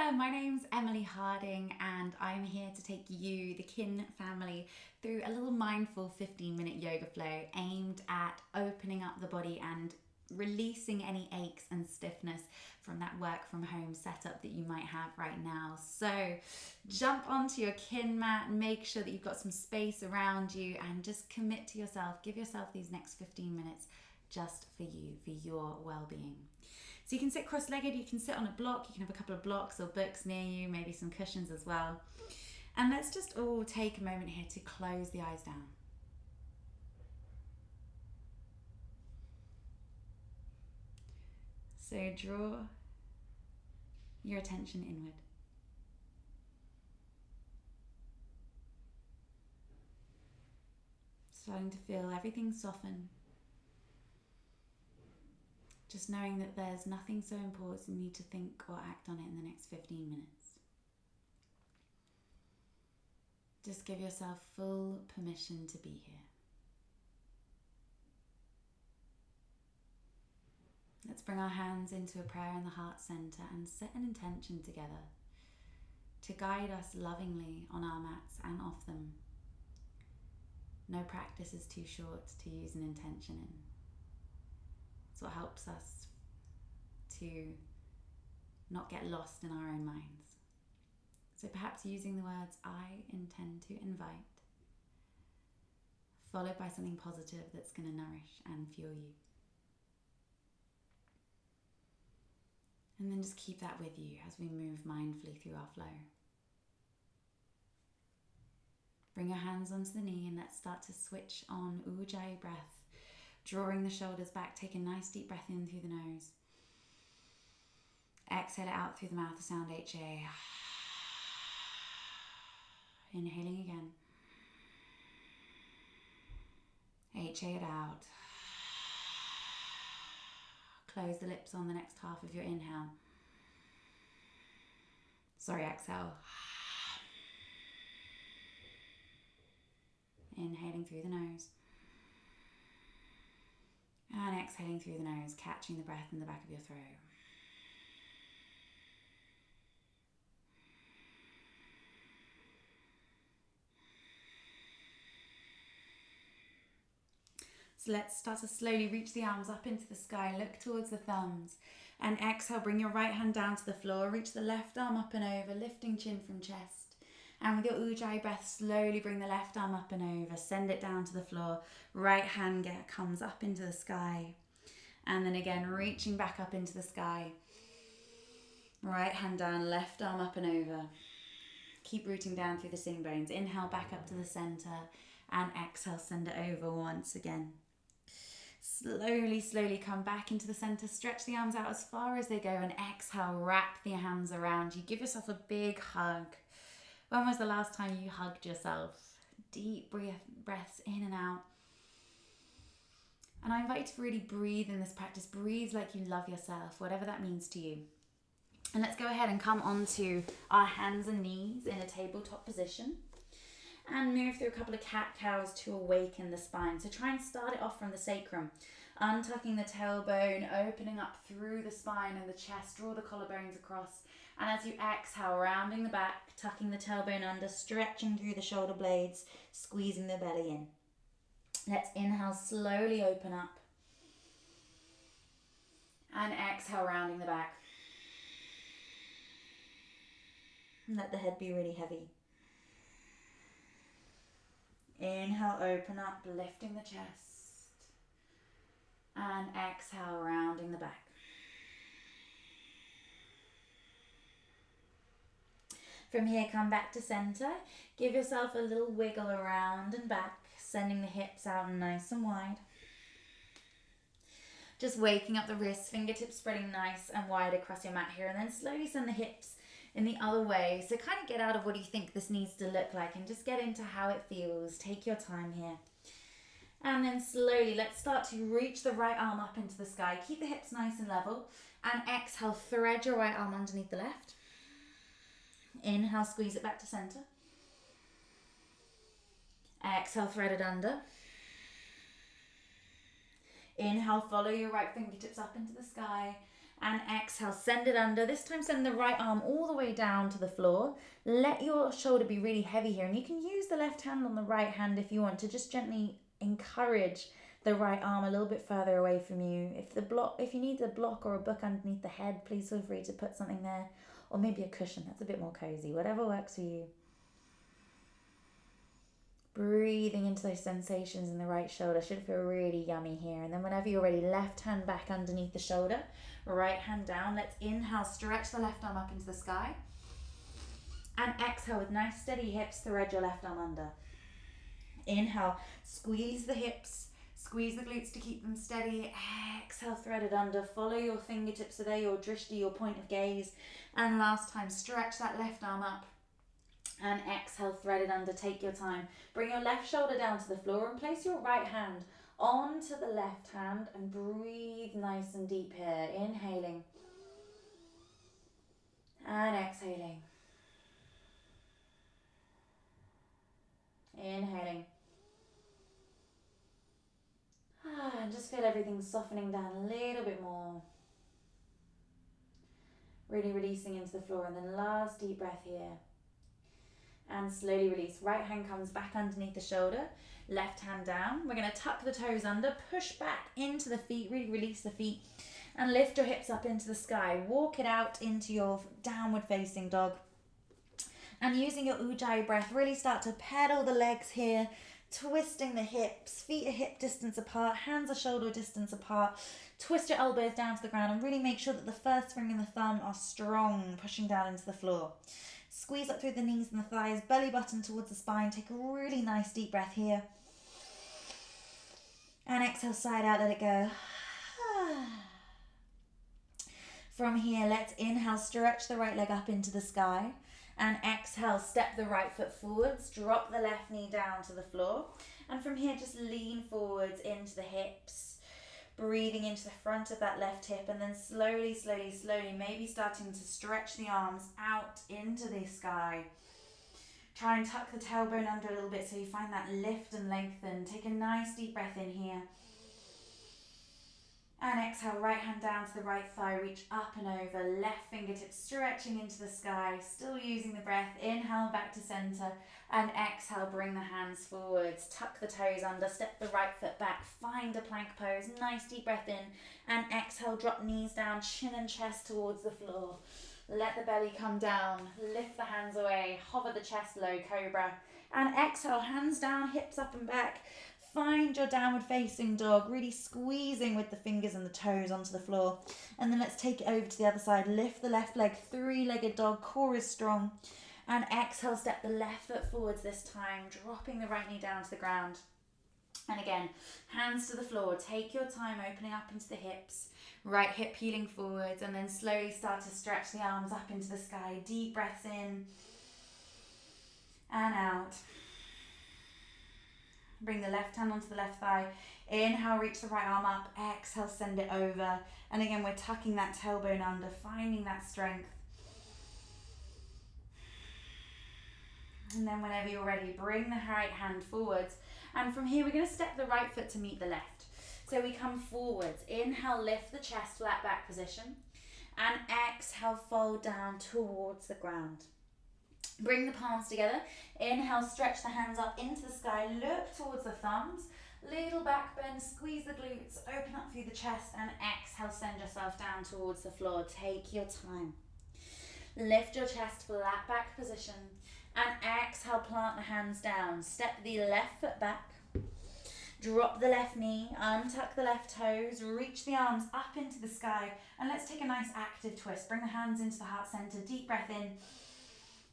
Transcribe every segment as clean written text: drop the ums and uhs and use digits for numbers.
there, my name's Emily Harding and I'm here to take you, the kin family, through a little mindful 15-minute yoga flow aimed at opening up the body and releasing any aches and stiffness from that work from home setup that you might have right now. So jump onto your kin mat, make sure that you've got some space around you and just commit to yourself. Give yourself these next 15 minutes just for you, for your well-being. So you can sit cross-legged, you can sit on a block, you can have a couple of blocks or books near you, maybe some cushions as well. And let's just all take a moment here to close the eyes down. So draw your attention inward. Starting to feel everything soften. Just knowing that there's nothing so important you need to think or act on it in the next 15 minutes. Just give yourself full permission to be here. Let's bring our hands into a prayer in the heart center and set an intention together to guide us lovingly on our mats and off them. No practice is too short to use an intention in. It's what helps us to not get lost in our own minds. So perhaps using the words, I intend to invite, followed by something positive that's going to nourish and fuel you. And then just keep that with you as we move mindfully through our flow. Bring your hands onto the knee and let's start to switch on Ujjayi breath. Drawing the shoulders back, take a nice deep breath in through the nose. Exhale it out through the mouth, the sound HA. Inhaling again. HA it out. Close the lips on the next half of your inhale. Exhale. Inhaling through the nose. And exhaling through the nose, catching the breath in the back of your throat. So let's start to slowly reach the arms up into the sky, look towards the thumbs. And exhale, bring your right hand down to the floor, reach the left arm up and over, lifting chin from chest. And with your Ujjayi breath, slowly bring the left arm up and over, send it down to the floor. Right hand comes up into the sky. And then again, reaching back up into the sky. Right hand down, left arm up and over. Keep rooting down through the sitting bones. Inhale back up to the center and exhale, send it over once again. Slowly come back into the center. Stretch the arms out as far as they go and exhale, wrap the hands around you. Give yourself a big hug. When was the last time you hugged yourself? Deep breaths in and out. And I invite you to really breathe in this practice. Breathe like you love yourself, whatever that means to you. And let's go ahead and come onto our hands and knees in a tabletop position. And move through a couple of cat-cows to awaken the spine. So try and start it off from the sacrum. Untucking the tailbone, opening up through the spine and the chest. Draw the collarbones across. And as you exhale, rounding the back, tucking the tailbone under, stretching through the shoulder blades, squeezing the belly in. Let's inhale, slowly open up. And exhale, rounding the back. And let the head be really heavy. Inhale, open up, lifting the chest. And exhale, rounding the back. From here, come back to center. Give yourself a little wiggle around and back, sending the hips out nice and wide. Just waking up the wrists, fingertips spreading nice and wide across your mat here, and then slowly send the hips in the other way. So kind of get out of what you think this needs to look like and just get into how it feels. Take your time here. And then slowly, let's start to reach the right arm up into the sky. Keep the hips nice and level. And exhale, thread your right arm underneath the left. Inhale, squeeze it back to center. Exhale, thread it under. Inhale, follow your right fingertips up into the sky. And exhale, send it under. This time send the right arm all the way down to the floor. Let your shoulder be really heavy here. And you can use the left hand on the right hand if you want to just gently encourage the right arm a little bit further away from you. If you need a block or a book underneath the head, please feel free to put something there. Or maybe a cushion, that's a bit more cozy. Whatever works for you. Breathing into those sensations in the right shoulder. Should feel really yummy here. And then whenever you're ready, left hand back underneath the shoulder. Right hand down. Let's inhale, stretch the left arm up into the sky. And exhale with nice steady hips, thread your left arm under. Inhale, squeeze the hips, squeeze the glutes to keep them steady. Exhale, thread it under. Follow your fingertips so they're your drishti, your point of gaze. And last time, stretch that left arm up. And exhale, thread it under. Take your time. Bring your left shoulder down to the floor and place your right hand onto the left hand and breathe nice and deep here. Inhaling and exhaling. Inhaling. And just feel everything softening down a little bit more. Really releasing into the floor. And then last deep breath here. And slowly release. Right hand comes back underneath the shoulder. Left hand down. We're going to tuck the toes under. Push back into the feet. Really release the feet. And lift your hips up into the sky. Walk it out into your downward facing dog. And using your ujjayi breath, really start to pedal the legs here. Twisting the hips. Feet are hip distance apart. Hands are shoulder distance apart. Twist your elbows down to the ground. And really make sure that the first finger and the thumb are strong. Pushing down into the floor. Squeeze up through the knees and the thighs, belly button towards the spine. Take a really nice deep breath here. And exhale, side out, let it go. From here, let's inhale, stretch the right leg up into the sky. And exhale, step the right foot forwards, drop the left knee down to the floor. And from here, just lean forwards into the hips. Breathing into the front of that left hip and then slowly, slowly, slowly, maybe starting to stretch the arms out into the sky. Try and tuck the tailbone under a little bit so you find that lift and lengthen. Take a nice deep breath in here. And exhale, right hand down to the right thigh, reach up and over, left fingertips stretching into the sky, still using the breath. Inhale back to center and exhale, bring the hands forwards, tuck the toes under, step the right foot back, find a plank pose, nice deep breath in and exhale, drop knees down, chin and chest towards the floor. Let the belly come down, lift the hands away, hover the chest low, cobra, and exhale, hands down, hips up and back. Find your downward facing dog, really squeezing with the fingers and the toes onto the floor. And then let's take it over to the other side. Lift the left leg, three-legged dog, core is strong. And exhale, step the left foot forwards this time, dropping the right knee down to the ground. And again, hands to the floor. Take your time opening up into the hips. Right hip peeling forwards and then slowly start to stretch the arms up into the sky. Deep breaths in and out. Bring the left hand onto the left thigh. Inhale, reach the right arm up. Exhale, send it over. And again, we're tucking that tailbone under, finding that strength. And then whenever you're ready, bring the right hand forwards. And from here, we're going to step the right foot to meet the left. So we come forwards. Inhale, lift the chest, flat back position. And exhale, fold down towards the ground. Bring the palms together. Inhale, stretch the hands up into the sky. Look towards the thumbs. Little back bend, squeeze the glutes, open up through the chest, and exhale, send yourself down towards the floor. Take your time. Lift your chest, flat back position, and exhale, plant the hands down. Step the left foot back. Drop the left knee, untuck the left toes, reach the arms up into the sky, and let's take a nice active twist. Bring the hands into the heart center, deep breath in.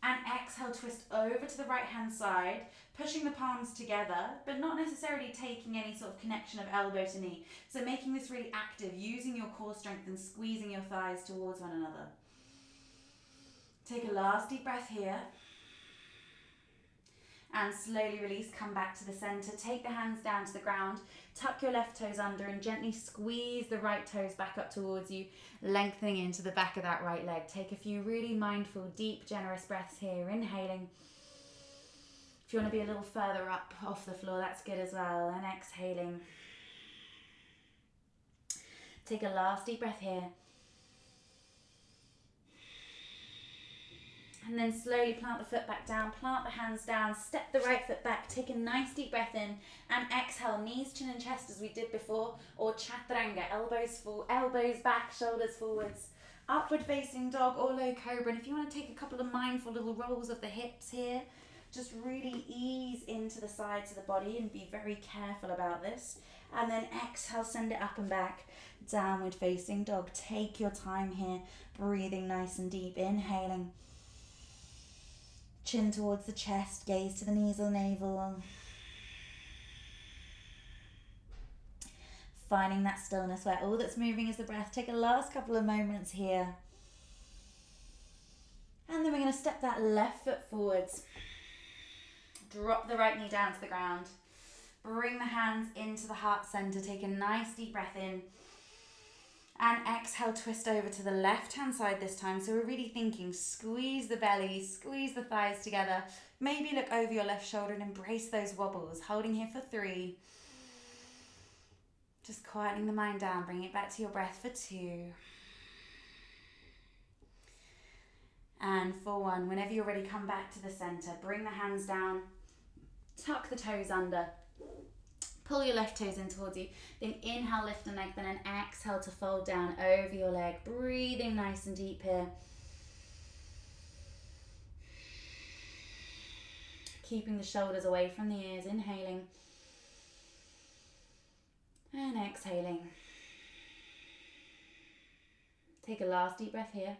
And exhale, twist over to the right hand side, pushing the palms together, but not necessarily taking any sort of connection of elbow to knee. So making this really active, using your core strength and squeezing your thighs towards one another. Take a last deep breath here. And slowly release, come back to the center. Take the hands down to the ground. Tuck your left toes under and gently squeeze the right toes back up towards you, lengthening into the back of that right leg. Take a few really mindful, deep, generous breaths here. Inhaling. If you want to be a little further up off the floor, that's good as well. And exhaling. Take a last deep breath here. And then slowly plant the foot back down, plant the hands down, step the right foot back, take a nice deep breath in, and exhale, knees, chin and chest as we did before, or chaturanga, elbows back, shoulders forwards, upward facing dog or low cobra. And if you want to take a couple of mindful little rolls of the hips here, just really ease into the sides of the body and be very careful about this. And then exhale, send it up and back, downward facing dog. Take your time here, breathing nice and deep, inhaling. Chin towards the chest, gaze to the knees or navel. Finding that stillness where all that's moving is the breath. Take a last couple of moments here. And then we're going to step that left foot forwards. Drop the right knee down to the ground. Bring the hands into the heart center. Take a nice deep breath in. And exhale, twist over to the left-hand side this time. So we're really thinking, squeeze the belly, squeeze the thighs together. Maybe look over your left shoulder and embrace those wobbles. Holding here for 3. Just quietening the mind down, bring it back to your breath for 2. And for 1. Whenever you're ready, come back to the center. Bring the hands down, tuck the toes under. Pull your left toes in towards you. Then inhale, lift and lengthen, and exhale to fold down over your leg. Breathing nice and deep here. Keeping the shoulders away from the ears. Inhaling. And exhaling. Take a last deep breath here.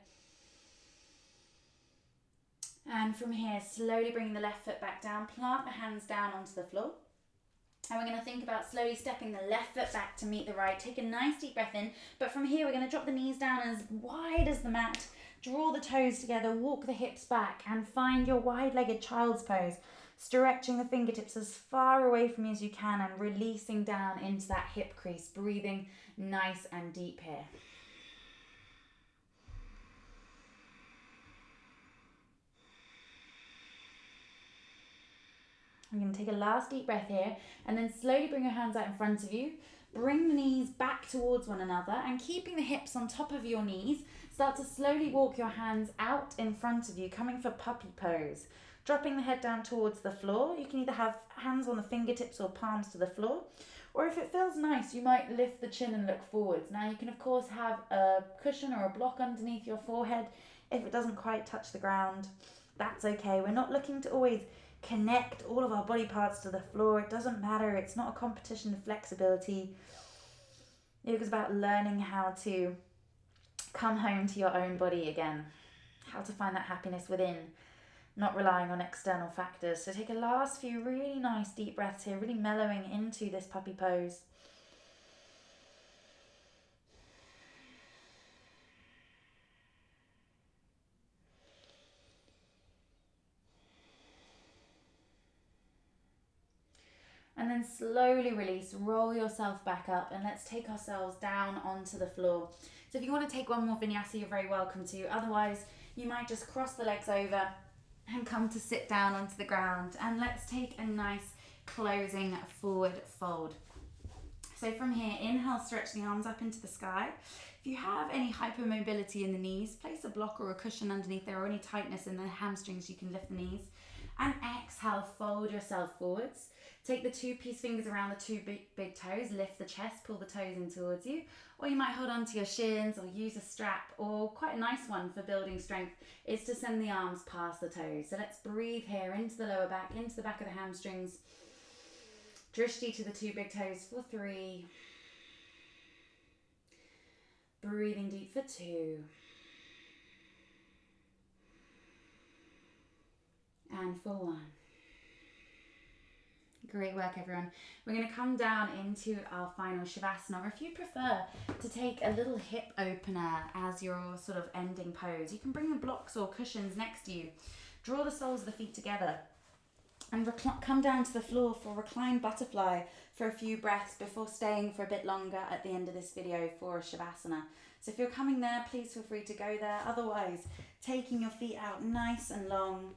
And from here, slowly bringing the left foot back down. Plant the hands down onto the floor. And we're going to think about slowly stepping the left foot back to meet the right. Take a nice deep breath in. But from here, we're going to drop the knees down as wide as the mat. Draw the toes together, walk the hips back, and find your wide-legged child's pose. Stretching the fingertips as far away from you as you can and releasing down into that hip crease. Breathing nice and deep here. I'm going to take a last deep breath here and then slowly bring your hands out in front of you. Bring the knees back towards one another and keeping the hips on top of your knees, start to slowly walk your hands out in front of you, coming for puppy pose. Dropping the head down towards the floor. You can either have hands on the fingertips or palms to the floor. Or if it feels nice, you might lift the chin and look forwards. Now you can of course have a cushion or a block underneath your forehead. If it doesn't quite touch the ground, that's okay. We're not looking to always connect all of our body parts to the floor. It doesn't matter. It's not a competition of flexibility. Yoga's about learning how to come home to your own body again. How to find that happiness within, not relying on external factors. So take a last few really nice deep breaths here, really mellowing into this puppy pose. And then slowly release, roll yourself back up, and let's take ourselves down onto the floor. So if you want to take one more vinyasa, you're very welcome to. Otherwise, you might just cross the legs over and come to sit down onto the ground. And let's take a nice closing forward fold. So from here, inhale, stretch the arms up into the sky. If you have any hypermobility in the knees, place a block or a cushion underneath there, or any tightness in the hamstrings, you can lift the knees. And exhale, fold yourself forwards. Take the 2 peace fingers around the 2 big toes, lift the chest, pull the toes in towards you. Or you might hold on to your shins or use a strap, or quite a nice one for building strength is to send the arms past the toes. So let's breathe here into the lower back, into the back of the hamstrings. Drishti to the 2 big toes for 3. Breathing deep for 2. And for 1. Great work, everyone. We're going to come down into our final Shavasana, or if you prefer to take a little hip opener as your sort of ending pose, you can bring the blocks or cushions next to you. Draw the soles of the feet together and come down to the floor for Reclined Butterfly for a few breaths before staying for a bit longer at the end of this video for a Shavasana. So if you're coming there, please feel free to go there. Otherwise, taking your feet out nice and long,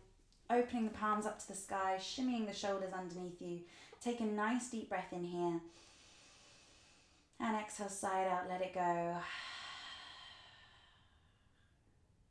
opening the palms up to the sky, shimmying the shoulders underneath you. Take a nice deep breath in here. And exhale, side out, let it go.